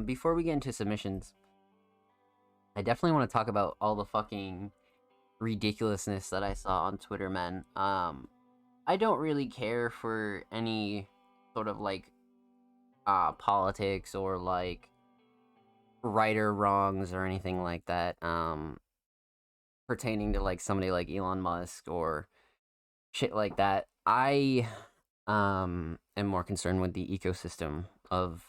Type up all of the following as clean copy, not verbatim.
Before we get into submissions, I definitely want to talk about all the fucking ridiculousness that I saw on Twitter, man. I don't really care for any sort of like politics or like right or wrongs or anything like that. Pertaining to like somebody like Elon Musk or shit like that. I am more concerned with the ecosystem of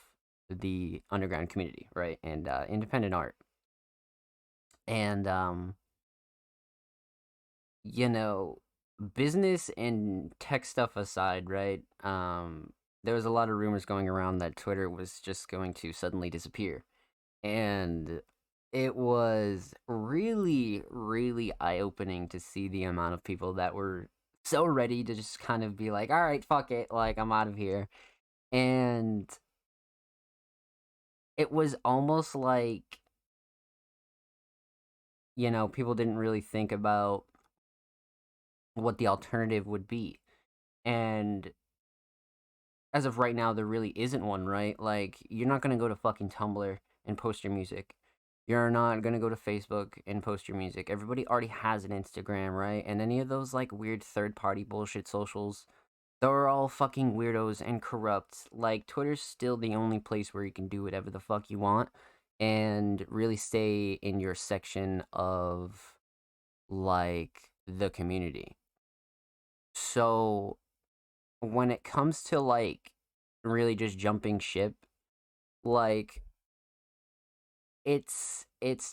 the underground community, right? And independent art. And you know, business and tech stuff aside, right? There was a lot of rumors going around that Twitter was just going to suddenly disappear. And it was really, really eye opening to see the amount of people that were so ready to just kind of be like, all right, fuck it, like, I'm out of here. And it was almost like, people didn't really think about what the alternative would be. And as of right now, there really isn't one, right? Like, you're not gonna go to fucking Tumblr and post your music. You're not gonna go to Facebook and post your music. Everybody already has an Instagram, right? And any of those like weird third party bullshit socials, they're all fucking weirdos and corrupt. Like, Twitter's still the only place where you can do whatever the fuck you want and really stay in your section of like the community. So when it comes to like really just jumping ship, like it's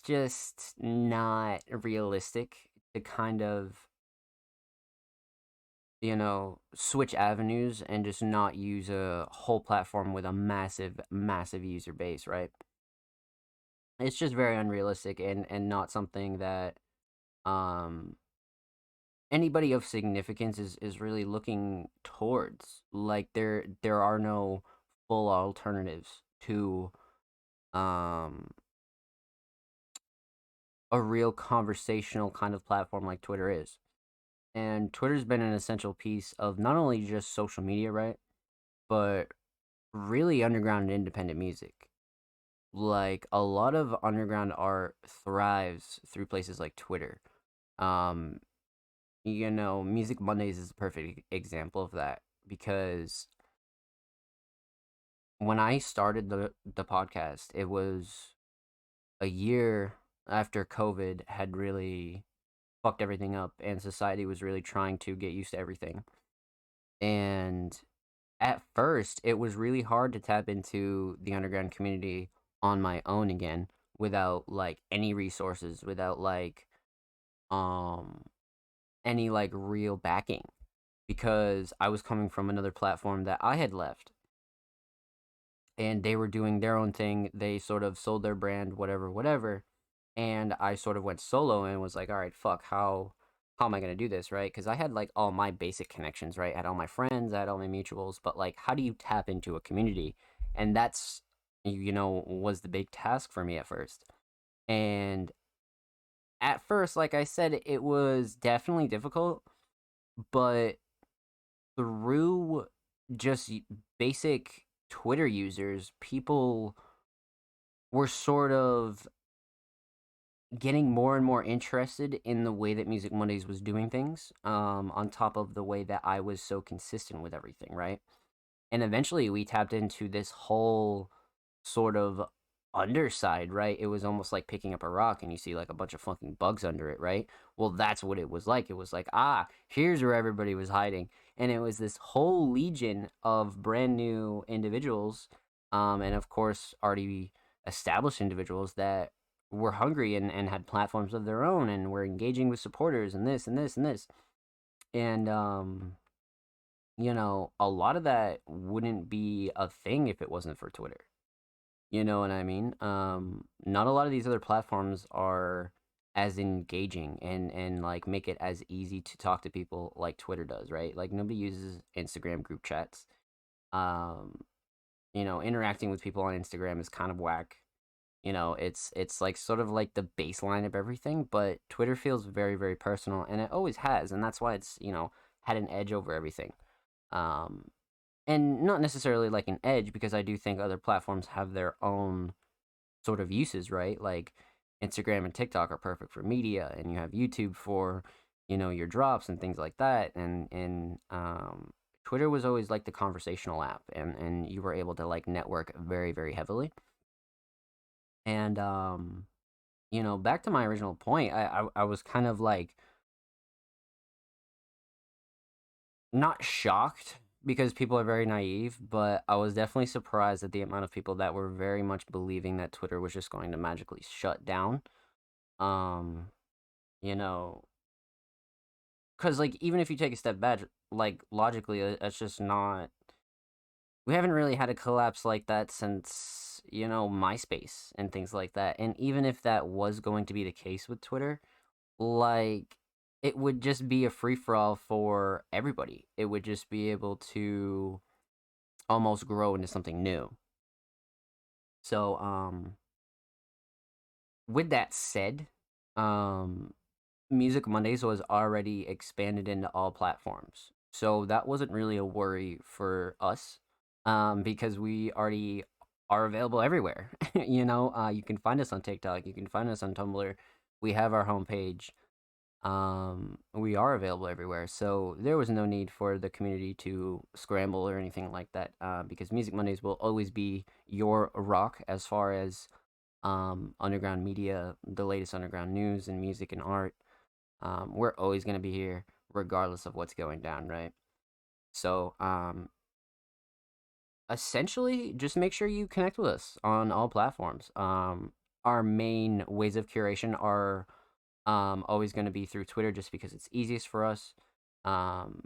just not realistic to kind of, switch avenues and just not use a whole platform with a massive massive user base, right? It's just very unrealistic and not something that um anybody of significance is really looking towards. Like, there are no full alternatives to um a real conversational kind of platform like Twitter is. And Twitter's been an essential piece of not only just social media, right? But really underground and independent music. Like, a lot of underground art thrives through places like Twitter. Um, Music Mondays is a perfect example of that because when I started the podcast, it was a year after COVID had really fucked everything up and society was really trying to get used to everything. And at first, it was really hard to tap into the underground community on my own again without like any resources, without like um any like real backing because I was coming from another platform that I had left and they were doing their own thing. They sort of sold their brand, whatever, whatever. And I sort of went solo and was like, all right, fuck, how am I gonna do this, right? Because I had like all my basic connections, right? I had all my friends, I had all my mutuals, but like, how do you tap into a community? And that's, was the big task for me at first. And at first, like I said, it was definitely difficult, but through just basic Twitter users, people were sort of getting more and more interested in the way that Music Mondays was doing things, on top of the way that I was so consistent with everything, right? And eventually we tapped into this whole sort of underside, right? It was almost like picking up a rock and you see like a bunch of fucking bugs under it, right? Well, that's what it was like. It was like, here's where everybody was hiding. And it was this whole legion of brand new individuals, and of course, already established individuals that were hungry and had platforms of their own and were engaging with supporters and this and this and this. And, a lot of that wouldn't be a thing if it wasn't for Twitter. You know what I mean? Not a lot of these other platforms are as engaging and like make it as easy to talk to people like Twitter does, right? Like, nobody uses Instagram group chats. Um, Interacting with people on Instagram is kind of whack. It's like sort of like the baseline of everything, but Twitter feels very, very personal and it always has, and that's why it's, had an edge over everything. Um, and not necessarily like an edge, because I do think other platforms have their own sort of uses, right? Like Instagram and TikTok are perfect for media, and you have YouTube for, your drops and things like that. And Twitter was always like the conversational app, and you were able to like network very, very heavily. And back to my original point, I was kind of like not shocked because people are very naive, but I was definitely surprised at the amount of people that were very much believing that Twitter was just going to magically shut down. Um, you know, because like even if you take a step back, like logically, that's just not. We haven't really had a collapse like that since MySpace and things like that. And even if that was going to be the case with Twitter, like it would just be a free for all for everybody. It would just be able to almost grow into something new. So, with that said, um, Music Mondays was already expanded into all platforms. So that wasn't really a worry for us, because we already are available everywhere. You can find us on TikTok, you can find us on Tumblr. We have our homepage. We are available everywhere. So there was no need for the community to scramble or anything like that, because Music Mondays will always be your rock as far as underground media, the latest underground news and music and art. We're always going to be here regardless of what's going down, right? So, essentially, just make sure you connect with us on all platforms. Our main ways of curation are always going to be through Twitter, just because it's easiest for us. Um,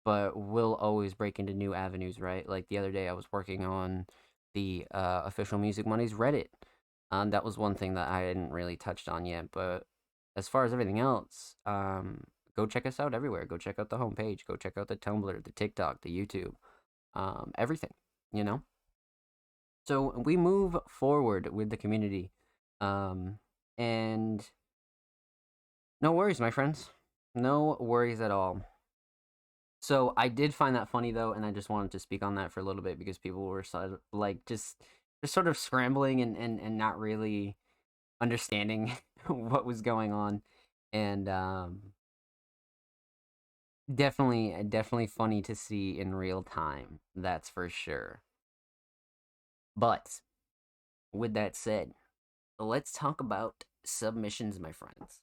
but we'll always break into new avenues, right? Like the other day, I was working on the official Music Mondays Reddit. That was one thing that I hadn't really touched on yet. But as far as everything else, go check us out everywhere. Go check out the homepage. Go check out the Tumblr, the TikTok, the YouTube, everything. You know. So we move forward with the community, and no worries, my friends. No worries at all. So I did find that funny though, and I just wanted to speak on that for a little bit because people were like just sort of scrambling and not really understanding what was going on, and definitely funny to see in real time. That's for sure. But with that said, let's talk about submissions, my friends.